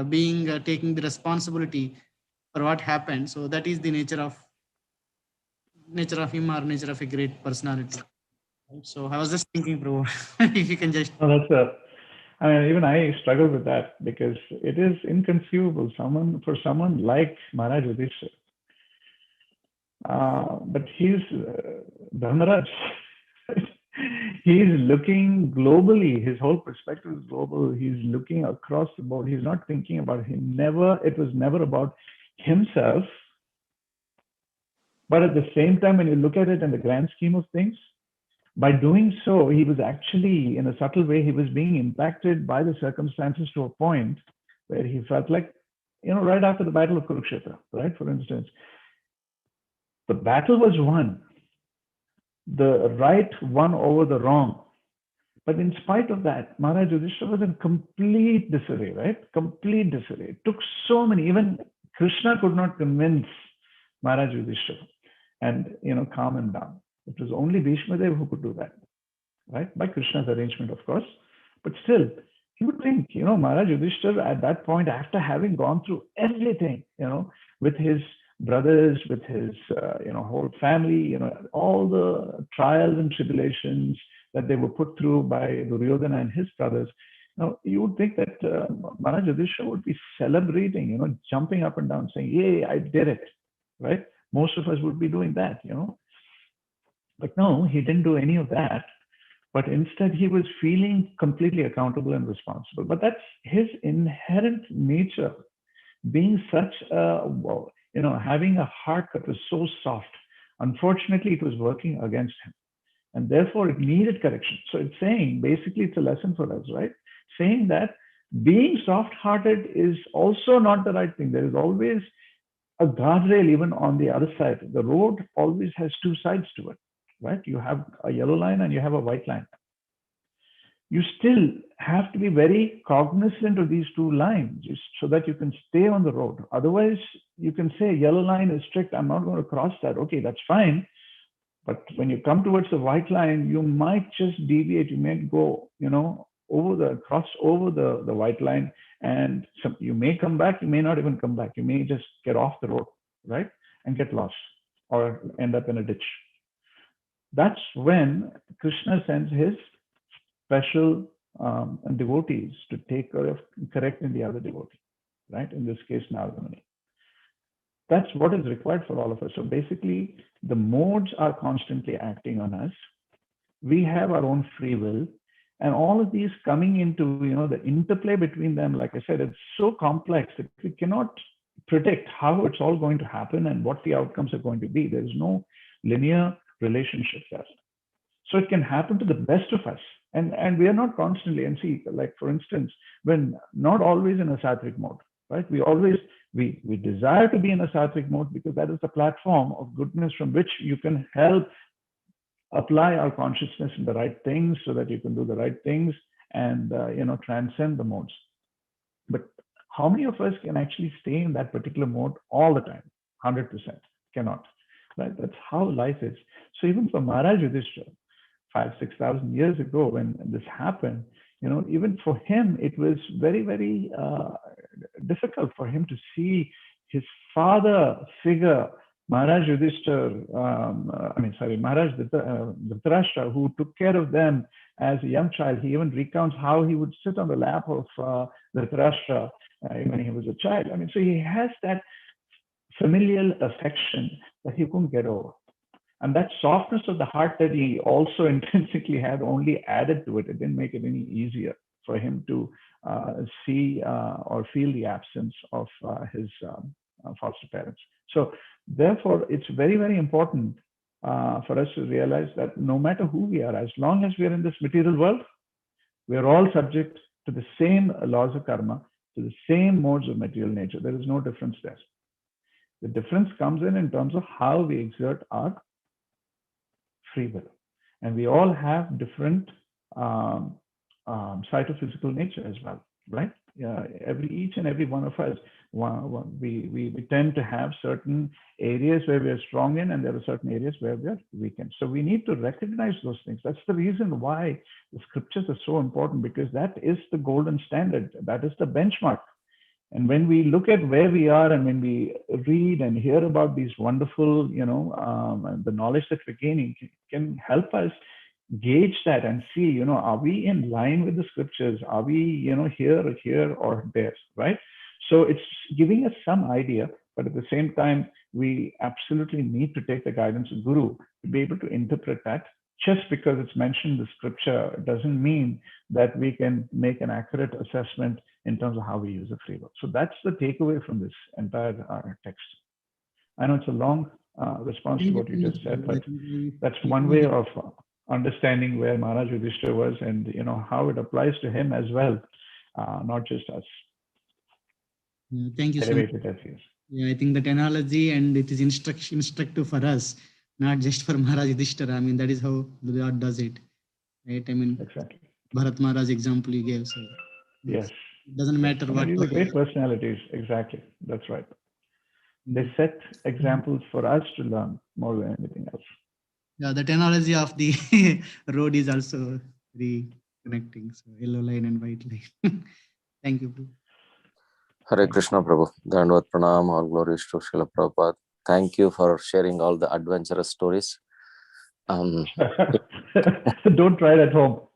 being taking the responsibility for what happened. So that is the nature of him or nature of a great personality. So I was just thinking, Prabhu, if you can just. Oh, even I struggle with that because it is inconceivable. For someone like Maharaj Yudhishthira, but he's Dharmaraj. He's looking globally. His whole perspective is global. He's looking across the board. He's not thinking about him. Never, it was never about himself. But at the same time, when you look at it in the grand scheme of things, by doing so, he was actually, in a subtle way, he was being impacted by the circumstances to a point where he felt like, right after the Battle of Kurukshetra, right? For instance, the battle was won, the right won over the wrong. But in spite of that, Maharaj Yudhishthira was in complete disarray, right? Complete disarray. It took so many, even Krishna could not convince Maharaj Yudhishthira and, calm him down. It was only Bhishma Dev who could do that, right? By Krishna's arrangement, of course. But still, he would think, Maharaj Yudhishthira at that point, after having gone through everything, with his brothers, with his, whole family, all the trials and tribulations that they were put through by Duryodhana and his brothers. Now, you would think that Maharaj Yudhishthira would be celebrating, jumping up and down, saying, "Yay, I did it," right? Most of us would be doing that. But no, he didn't do any of that. But instead, he was feeling completely accountable and responsible. But that's his inherent nature, being such a, having a heart that was so soft. Unfortunately, it was working against him. And therefore, it needed correction. So it's saying, basically, it's a lesson for us, right? Saying that being soft hearted is also not the right thing. There is always a guardrail even on the other side. The road always has two sides to it, right? You have a yellow line and you have a white line. You still have to be very cognizant of these two lines so that you can stay on the road. Otherwise, you can say yellow line is strict. I'm not going to cross that. Okay, that's fine. But when you come towards the white line, you might just deviate. You may go, cross over the white line, and you may come back. You may not even come back. You may just get off the road, right, and get lost or end up in a ditch. That's when Krishna sends his special devotees to take care of correcting the other devotee, right? In this case, Narada. That's what is required for all of us. So basically, the modes are constantly acting on us. We have our own free will, and all of these coming into, the interplay between them, like I said, it's so complex that we cannot predict how it's all going to happen and what the outcomes are going to be. There's no linear relationship there. So it can happen to the best of us. And we are not constantly, and see, like for instance, when not always in a sattvic mode, right? We desire to be in a sattvic mode because that is the platform of goodness from which you can help apply our consciousness in the right things so that you can do the right things and, transcend the modes. But how many of us can actually stay in that particular mode all the time? 100% cannot, right? That's how life is. So even for Maharaj Yudhishthira, 5,000-6,000 years ago when this happened, even for him, it was very, very difficult for him to see his father figure, Maharaj Yudhishthira, Maharaj Dhritarashtra, who took care of them as a young child. He even recounts how he would sit on the lap of Dhritarashtra when he was a child. So he has that familial affection that he couldn't get over. And that softness of the heart that he also intrinsically had only added to it. It didn't make it any easier for him to see or feel the absence of his foster parents. So therefore, it's very, very important for us to realize that no matter who we are, as long as we are in this material world, we are all subject to the same laws of karma, to the same modes of material nature. There is no difference there. The difference comes in terms of how we exert our free will. And we all have different psychophysical nature as well, right? Each and every one of us, we tend to have certain areas where we are strong in, and there are certain areas where we are weak in. So we need to recognize those things. That's the reason why the scriptures are so important, because that is the golden standard. That is the benchmark. And when we look at where we are, and when we read and hear about these wonderful, the knowledge that we're gaining can help us gauge that and see, are we in line with the scriptures? Are we, here or there, right? So it's giving us some idea, but at the same time, we absolutely need to take the guidance of Guru to be able to interpret that just because it's mentioned in the scripture doesn't mean that we can make an accurate assessment in terms of how we use the free will. So that's the takeaway from this entire text. I know it's a long response to Thank you what so you much, just said, Prabhu. I but think that's we one know way that. of understanding where Maharaj Yudhishthira was, and how it applies to him as well, not just us. Yeah, thank you so much. Elevated as he is. Yeah, I think that analogy and it is instructive for us, not just for Maharaj Yudhishthira. I mean, that is how the Lord does it, right? I mean, Exactly. Bharat Maharaj example you gave. So Yes. it doesn't Yes. matter I mean, what. these are great personalities. Exactly. That's right. They Mm. set examples for us to learn more than anything else. Yeah, the analogy of the road is also very connecting. So yellow line and white line. Thank you, Prabhu. Hare Thank you. Krishna Prabhu. Dandavad Pranam, all glories to Srila Prabhupada. Thank you for sharing all the adventurous stories. Don't try it at home.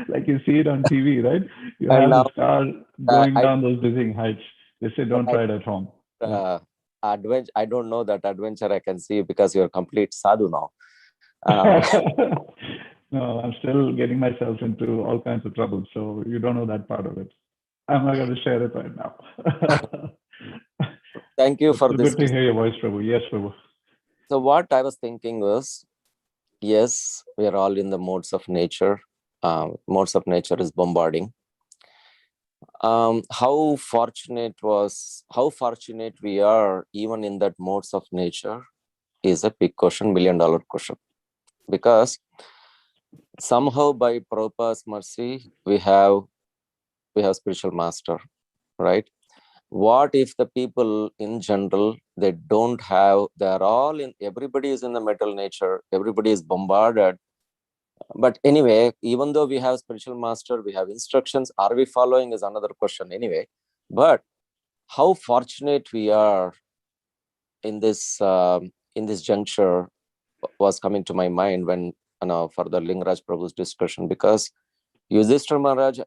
Like you see it on TV, right? You And have now this car going down those dizzying heights. They say don't try it at home. adventure. I don't know that adventure I can see because you're complete sadhu now. Uh, No, I'm still getting myself into all kinds of trouble. So you don't know that part of it. I'm not going to share it right now. Thank you It's for so this. good to hear your voice, Prabhu. Yes, Prabhu. So what I was thinking was, yes, we are all in the modes of nature. Modes of nature is bombarding. How fortunate we are even in that modes of nature is a big question, $1 million question. Because somehow by Prabhupada's mercy, we have spiritual master, right? What if the people in general, they are all everybody is in the metal nature, everybody is bombarded. But anyway, even though we have spiritual master, we have instructions, are we following is another question anyway. But how fortunate we are in this juncture was coming to my mind when for the Lingaraj Prabhu's discussion, because Yudhishthira Maharaj,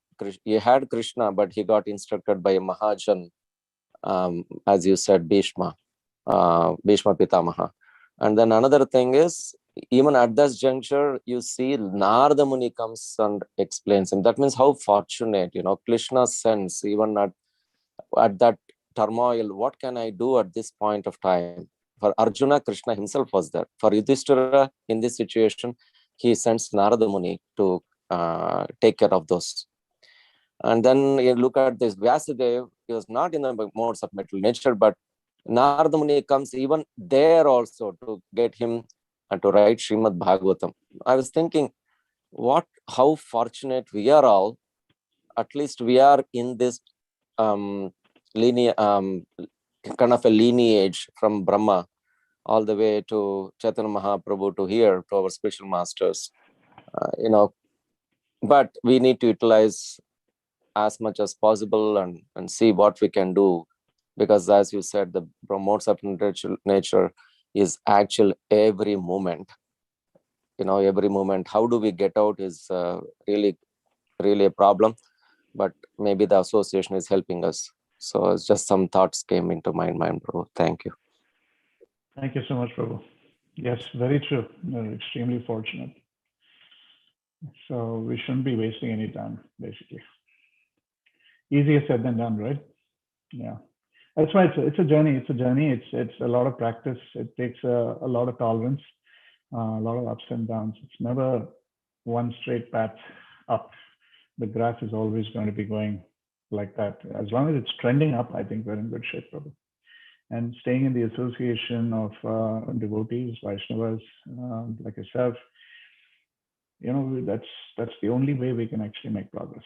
he had Krishna, but he got instructed by a Mahajan, as you said, Bhishma Pitamaha. And then another thing is, even at this juncture, you see Narada Muni comes and explains him. That means how fortunate, Krishna's sense, even at that turmoil, what can I do at this point of time? For Arjuna, Krishna himself was there. For Yudhishthira, in this situation, he sends Narada Muni to take care of those. And then you look at this Vyasadeva, he was not in the modes of metal nature, but Narada Muni comes even there also to get him to write Srimad Bhagavatam. I was thinking, how fortunate we are all. At least we are in this kind of a lineage from Brahma all the way to Chaitanya Mahaprabhu to here, to our spiritual masters. But we need to utilize as much as possible and see what we can do, because as you said, the modes of nature is actual every moment. Every moment, how do we get out is really a problem, but maybe the association is helping us. So it's just some thoughts came into my mind, bro. Thank you. Thank you so much, Prabhu. Yes, very true. We're extremely fortunate. So we shouldn't be wasting any time, basically. Easier said than done, right? Yeah. That's why it's a journey. It's a journey. It's a lot of practice. It takes a lot of tolerance, a lot of ups and downs. It's never one straight path up. The graph is always going to be going like that. As long as it's trending up, I think we're in good shape, probably. And staying in the association of devotees, Vaishnavas, like yourself, that's the only way we can actually make progress.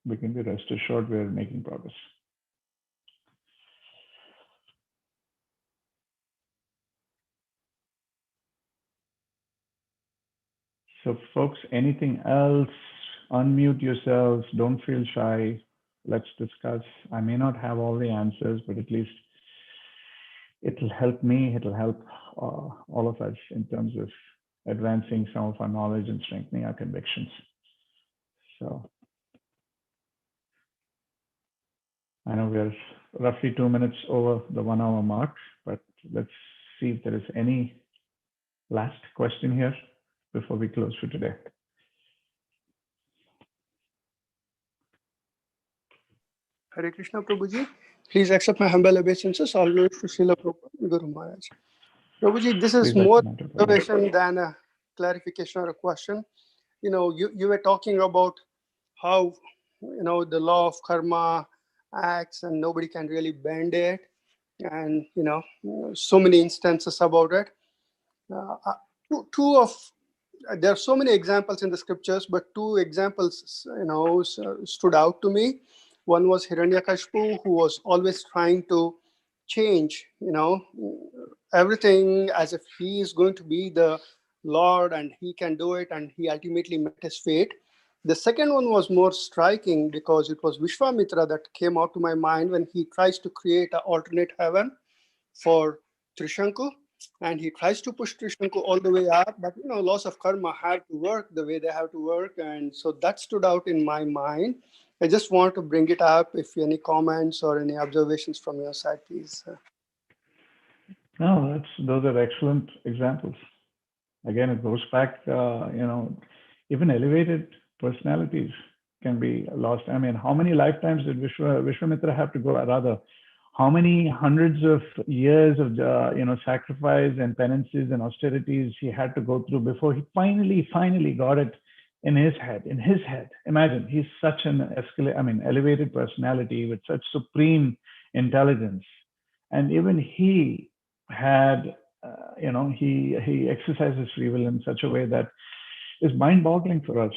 We can be rest assured we're making progress. So folks, anything else? Unmute yourselves. Don't feel shy. Let's discuss. I may not have all the answers, but at least it'll help me. It'll help all of us in terms of advancing some of our knowledge and strengthening our convictions. So I know we're roughly 2 minutes over the 1 hour mark, but let's see if there is any last question here. before we close for today? Hare Krishna, Prabhuji. Please accept my humble obeisances. All glory to Srila Prabhupada, Guru Maharaj. Prabhuji, this is Please more accept my Prabhu. observation than a clarification or a question. You were talking about how, the law of karma acts and nobody can really bend it. And, so many instances about it. There are so many examples in the scriptures, but two examples, stood out to me. One was Hiranyakashipu, who was always trying to change, everything as if he is going to be the Lord and he can do it, and he ultimately met his fate. The second one was more striking because it was Vishwamitra that came out to my mind when he tries to create an alternate heaven for Trishanku, and he tries to push Trishanku all the way up, but laws of karma have to work the way they have to work, and so that stood out in my mind. I just want to bring it up. If any comments or any observations from your side, please. No, those are excellent examples. Again, it goes back, even elevated personalities can be lost. I mean, how many lifetimes did Vishwamitra have to go? Rather, how many hundreds of years of sacrifice and penances and austerities he had to go through before he finally got it in his head. Imagine, he's such an elevated personality with such supreme intelligence, and even he had he exercises free will in such a way that is mind-boggling for us.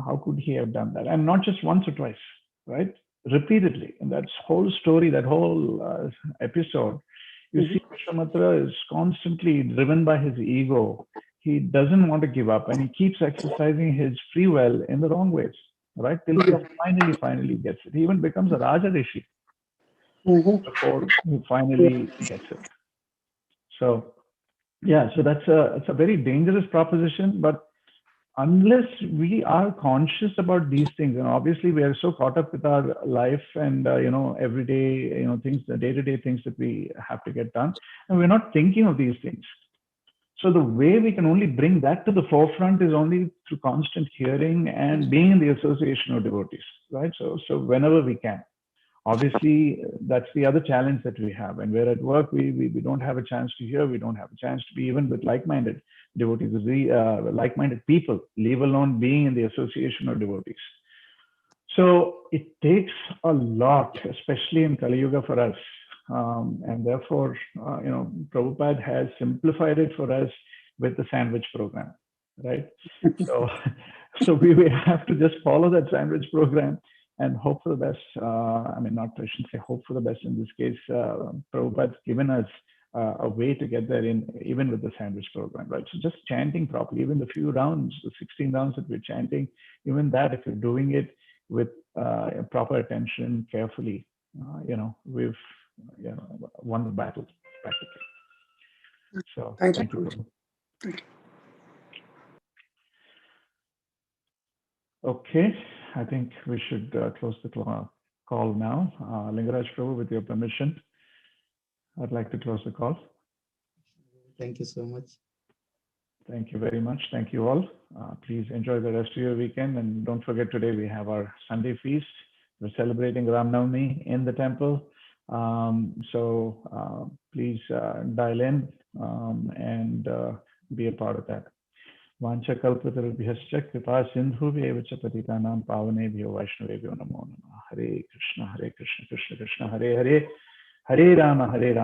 How could he have done that? And not just once or twice, right? Repeatedly. In that whole story, that whole episode, you see Vishwamitra is constantly driven by his ego. He doesn't want to give up, and he keeps exercising his free will in the wrong ways, right? Till he finally gets it. He even becomes a Raja Rishi before he finally gets it. So, yeah, so it's a very dangerous proposition, but unless we are conscious about these things, and obviously we are so caught up with our life and everyday things, the day-to-day things that we have to get done, and we're not thinking of these things. So the way we can only bring that to the forefront is only through constant hearing and being in the association of devotees, right? So whenever we can. Obviously, that's the other challenge that we have. And we're at work, we don't have a chance to hear, we don't have a chance to be even with like-minded devotees, like-minded people, leave alone being in the association of devotees. So it takes a lot, especially in Kali Yuga for us. And therefore, Prabhupada has simplified it for us with the sandwich program, right? So we have to just follow that sandwich program and hope for the best. I shouldn't say hope for the best in this case. Prabhupada's given us a way to get there in, even with the sandwich program, right? So just chanting properly, even the few rounds, the 16 rounds that we're chanting, even that, if you're doing it with proper attention, carefully, we've won the battle practically. So thank you, Prabhu. Okay, I think we should close the call now. Lingaraj Prabhu, with your permission, I'd like to close the call. Thank you so much. Thank you very much. Thank you all. Please enjoy the rest of your weekend. And don't forget, today we have our Sunday feast. We're celebrating Ram Navami in the temple. So please dial in and be a part of that. Vancha kalpatarubhyascha kripa sindhubhyev cha patitanam pavanebhyo vaishnavebhyo namo namah. Hare Krishna, Krishna Krishna, Hare Hare, Hare Rama, Hare Rama.